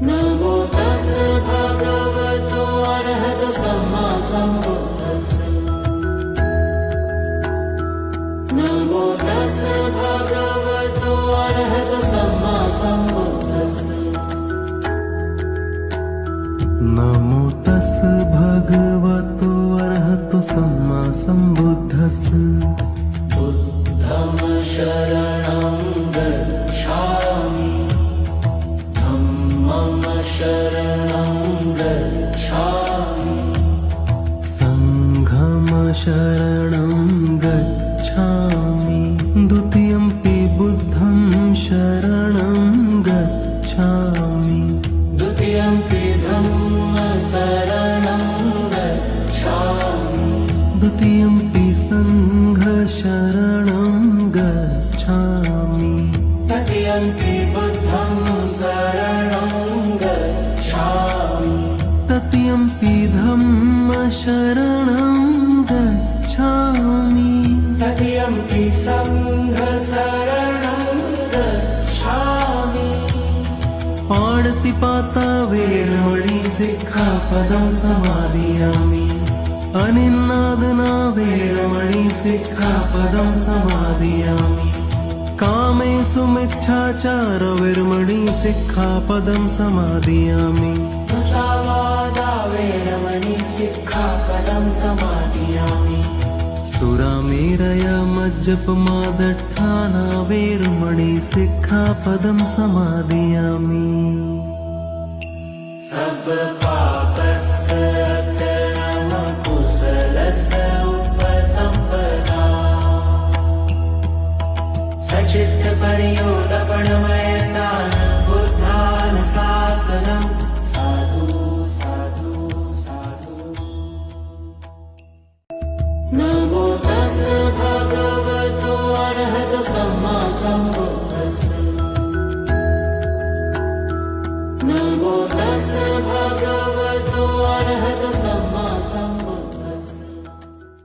नमो तस् भगवतो अरहतो सम्मा सम्बुद्धस्स। नमो तस् भगवतो अरहतो सम्मा सम्बुद्धस्स। नमो तस् भगवतो अरहतो सम्मा सम्बुद्धस्स। बुद्धं शरणं गच्छामि, धम्मं शरणं गच्छामि, संघं शरणं गच्छामि, द्वितीयंपि बुद्धं शरणं गच्छामि, द्वितीयंपि धम्मं शरणं गच्छामि, द्वितीयंपि संघशरणं गच्छामि, तृतीयंपि बुद्धं शरणं गच्छामि, तृतीयंपि धम्मशरणं गच्छामि, तृतीयंपि संघशरणं गच्छामि। पाणिपाता वेरमणि सिक्खापदं समादयामि, अनिन्नादना वेरमणि सिक्खापदं समादयामि, कामेषु मिच्छाचार वेरमणि सिक्खापदं समादयामि, मुसावादा वेरमणि सिक्खापदं समादयामि, सुरामेरय मज्जपमादट्ठाना वेरमणि सिक्खापदं समादयामि, सर्वपापस्य अकरणं कुशलस्य उपसम्पदा, सच्चित्तपरियोदपणमयतान् बुद्धान् शासनं। साधु साधु साधु। नमो तस् भगवतो अरहतो सम्मा सम्बुद्धस्स। नमो